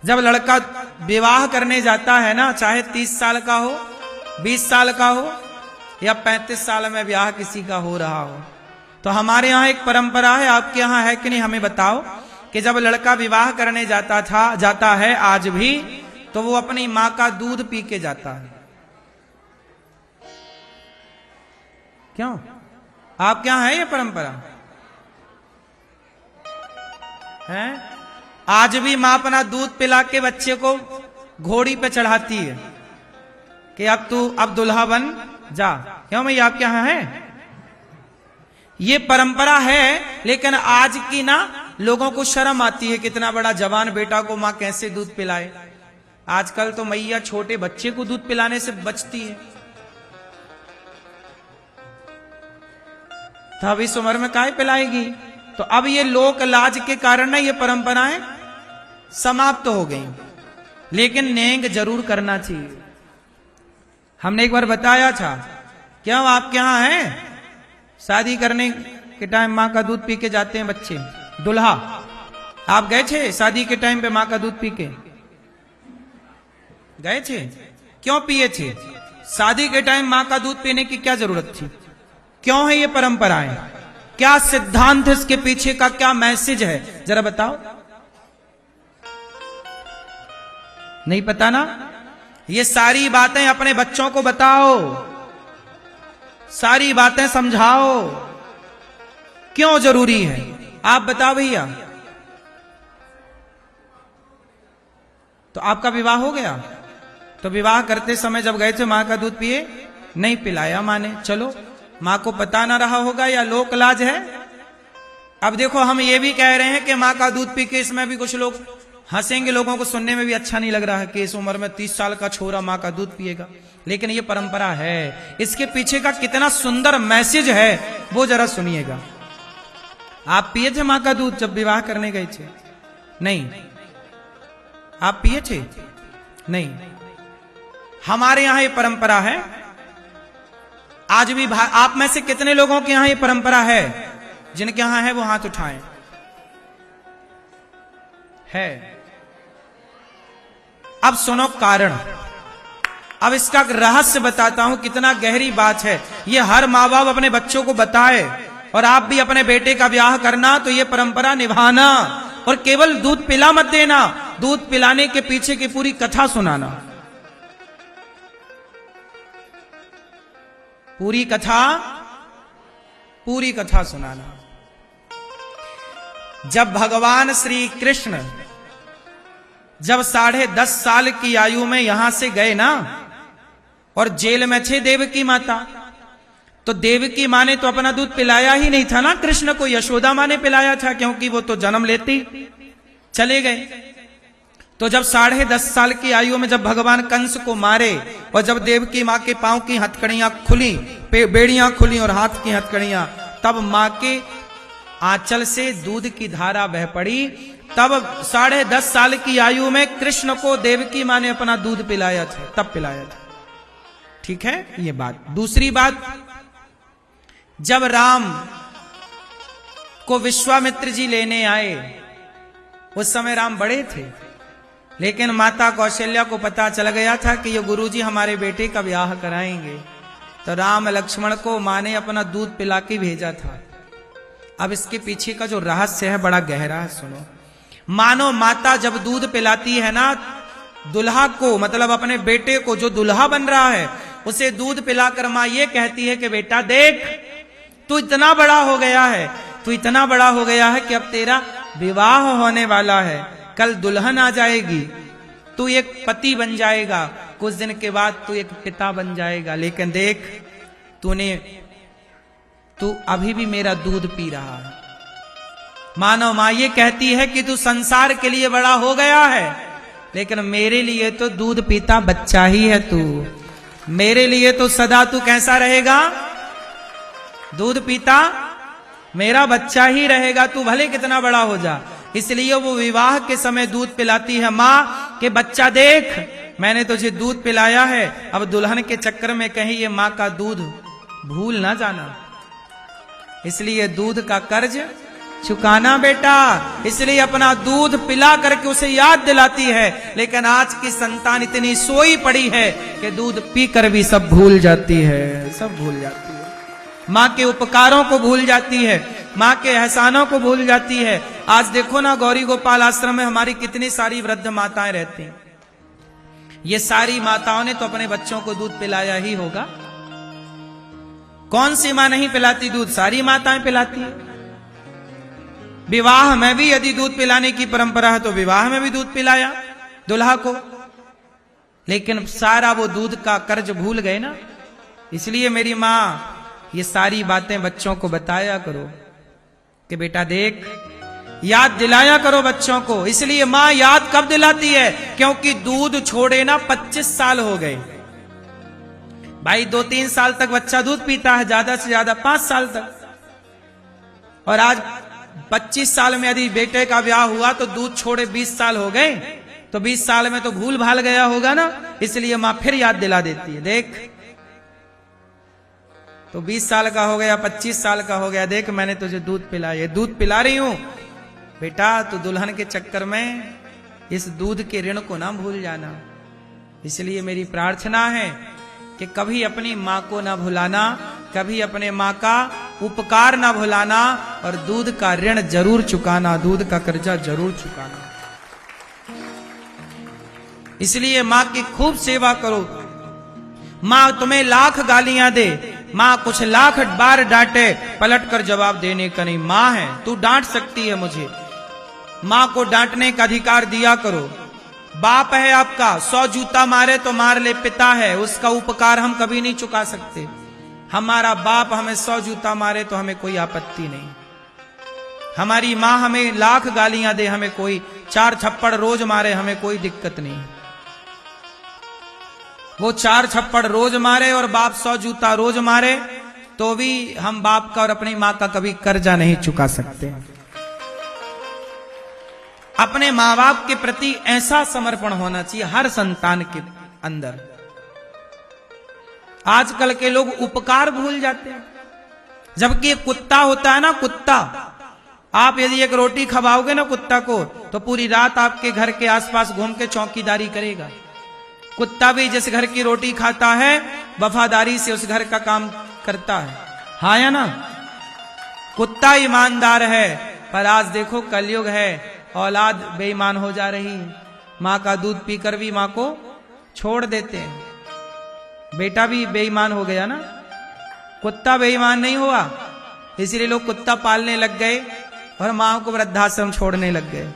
जब लड़का विवाह करने जाता है ना, चाहे 30 साल का हो, 20 साल का हो या 35 साल में ब्याह किसी का हो रहा हो, तो हमारे यहाँ एक परंपरा है, आपके यहाँ है कि नहीं हमें बताओ, कि जब लड़का विवाह करने जाता है आज भी, तो वो अपनी माँ का दूध पी के जाता है। क्यों? आपके यहाँ है ये परंपरा? है? आज भी माँ अपना दूध पिला के बच्चे को घोड़ी पे चढ़ाती है कि अब दुल्हा बन जा। क्यों भैया आपके यहां है? ये परंपरा है, लेकिन आज की ना लोगों को शर्म आती है, कितना बड़ा जवान बेटा को माँ कैसे दूध पिलाए। आजकल तो मैया छोटे बच्चे को दूध पिलाने से बचती है, तो अब इस उम्र में काहे पिलाएगी। तो अब ये लोक लाज के कारण ना ये परंपराएं समाप्त हो गई, लेकिन नेंग जरूर करना चाहिए। हमने एक बार बताया था, क्यों आपके यहां है शादी करने के टाइम मां का दूध पी के जाते हैं बच्चे, दुल्हा? आप गए थे शादी के टाइम पे मां का दूध पी के गए थे? क्यों पिए थे? शादी के टाइम मां का दूध पीने की क्या जरूरत थी? क्यों है ये परंपराएं? क्या सिद्धांत है इसके पीछे का, क्या मैसेज है, जरा बताओ। नहीं पता ना? ये सारी बातें अपने बच्चों को बताओ, सारी बातें समझाओ, क्यों जरूरी है, आप बताओ भैया। तो आपका विवाह हो गया, तो विवाह करते समय जब गए थे मां का दूध पिए? नहीं पिलाया मां ने। चलो, मां को पता ना रहा होगा या लोक लाज है। अब देखो, हम ये भी कह रहे हैं कि मां का दूध पी के, इसमें भी कुछ लोग हंसेंगे, लोगों को सुनने में भी अच्छा नहीं लग रहा है कि इस उम्र में 30 साल का छोरा मां का दूध पिएगा, लेकिन ये परंपरा है। इसके पीछे का कितना सुंदर मैसेज है वो जरा सुनिएगा। आप पिए थे मां का दूध जब विवाह करने गए थे? नहीं। आप पिए थे? नहीं। हमारे यहां ये परंपरा है आज भी। आप में से कितने लोगों के यहां ये परंपरा है? जिनके यहां है वो हाथ उठाएं। है। अब सुनो कारण, अब इसका रहस्य बताता हूं, कितना गहरी बात है ये। हर माँ बाप अपने बच्चों को बताए, और आप भी अपने बेटे का ब्याह करना तो ये परंपरा निभाना, और केवल दूध पिला मत देना, दूध पिलाने के पीछे की पूरी कथा सुनाना। पूरी कथा सुनाना। जब भगवान श्री कृष्ण जब 10.5 साल की आयु में यहां से गए ना, और जेल में थे देवकी माता, तो देवकी मां ने तो अपना दूध पिलाया ही नहीं था ना कृष्ण को, यशोदा मां ने पिलाया था, क्योंकि वो तो जन्म लेते चले गए। तो जब 10.5 साल की आयु में जब भगवान कंस को मारे, और जब देवकी मां के पांव की हथकड़ियां खुली, बेड़ियां खुली और हाथ की हथकड़ियां, तब मां के आंचल से दूध की धारा बह पड़ी। तब 10.5 साल की आयु में कृष्ण को देवकी मां ने अपना दूध पिलाया था, तब पिलाया था। ठीक है ये बात। दूसरी बात, जब राम को विश्वामित्र जी लेने आए, उस समय राम बड़े थे, लेकिन माता कौशल्या को पता चल गया था कि ये गुरुजी हमारे बेटे का ब्याह कराएंगे, तो राम लक्ष्मण को मां ने अपना दूध पिला के भेजा था। अब इसके पीछे का जो रहस्य है बड़ा गहरा है, सुनो। मानो माता जब दूध पिलाती है ना दुल्हा को, मतलब अपने बेटे को जो दुल्हा बन रहा है, उसे दूध पिलाकर मां ये कहती है कि बेटा देख, तू इतना बड़ा हो गया है, तू इतना बड़ा हो गया है कि अब तेरा विवाह होने वाला है, कल दुल्हन आ जाएगी, तू एक पति बन जाएगा, कुछ दिन के बाद तू एक पिता बन जाएगा, लेकिन देख तू अभी भी मेरा दूध पी रहा है। मानो मां ये कहती है कि तू संसार के लिए बड़ा हो गया है, लेकिन मेरे लिए तो दूध पीता बच्चा ही है तू। मेरे लिए तो सदा तू कैसा रहेगा? दूध पीता मेरा बच्चा ही रहेगा, तू भले कितना बड़ा हो जा। इसलिए वो विवाह के समय दूध पिलाती है मां के, बच्चा देख मैंने तुझे दूध पिलाया है, अब दुल्हन के चक्कर में कहीं ये मां का दूध भूल ना जाना। इसलिए दूध का कर्ज चुकाना बेटा। इसलिए अपना दूध पिला करके उसे याद दिलाती है। लेकिन आज की संतान इतनी सोई पड़ी है कि दूध पीकर भी सब भूल जाती है, सब भूल जाती है। माँ के उपकारों को भूल जाती है, माँ के एहसानों को भूल जाती है। आज देखो ना, गौरी गोपाल आश्रम में हमारी कितनी सारी वृद्ध माताएं रहती हैं। ये सारी माताओं ने तो अपने बच्चों को दूध पिलाया ही होगा। कौन सी मां नहीं पिलाती दूध? सारी माताएं पिलाती है। विवाह में भी यदि दूध पिलाने की परंपरा है तो विवाह में भी दूध पिलाया दुल्हा को। लेकिन सारा वो दूध का कर्ज भूल गए ना। इसलिए मेरी मां ये सारी बातें बच्चों को बताया करो कि बेटा देख, याद दिलाया करो बच्चों को। इसलिए मां याद कब दिलाती है? क्योंकि दूध छोड़े ना 25 साल हो गए भाई। 2-3 साल तक बच्चा दूध पीता है, ज्यादा से ज्यादा 5 साल तक। और आज 25 साल में यदि बेटे का ब्याह हुआ तो दूध छोड़े 20 साल हो गए, तो 20 साल में तो भूल भाल गया होगा ना। इसलिए मां फिर याद दिला देती है, देख तो 20 साल का हो गया, 25 साल का हो गया, देख मैंने तुझे दूध पिलाया, दूध पिला रही हूं बेटा। तो दुल्हन के चक्कर में इस दूध के ऋण को ना भूल जाना। इसलिए मेरी प्रार्थना है कि कभी अपनी मां को ना भुलाना, कभी अपने मां का उपकार ना भुलाना, और दूध का ऋण जरूर चुकाना, दूध का कर्जा जरूर चुकाना। इसलिए मां की खूब सेवा करो। मां तुम्हें लाख गालियां दे, मां कुछ लाख बार डांटे, पलट कर जवाब देने का नहीं। मां है, तू डांट सकती है मुझे, मां को डांटने का अधिकार दिया करो। बाप है आपका, 100 जूता मारे तो मार ले, पिता है, उसका उपकार हम कभी नहीं चुका सकते। हमारा बाप हमें 100 जूता मारे तो हमें कोई आपत्ति नहीं। हमारी मां हमें लाख गालियां दे, हमें कोई 4 थप्पड़ रोज मारे, हमें कोई दिक्कत नहीं। वो 4 थप्पड़ रोज मारे और बाप 100 जूता रोज मारे तो भी हम बाप का और अपनी मां का कभी कर्जा नहीं चुका सकते। अपने मां बाप के प्रति ऐसा समर्पण होना चाहिए हर संतान के अंदर। आजकल के लोग उपकार भूल जाते हैं। जबकि एक कुत्ता होता है ना, कुत्ता, आप यदि एक रोटी खवाओगे ना कुत्ता को तो पूरी रात आपके घर के आसपास घूम के चौकीदारी करेगा। कुत्ता भी जिस घर की रोटी खाता है वफादारी से उस घर का काम करता है, हाँ या ना? कुत्ता ईमानदार है। पर आज देखो कलयुग है, औलाद बेईमान हो जा रही है। माँ का दूध पीकर भी माँ को छोड़ देते हैं। बेटा भी बेईमान हो गया ना, कुत्ता बेईमान नहीं हुआ। इसलिए लोग कुत्ता पालने लग गए और माँ को वृद्धाश्रम छोड़ने लग गए।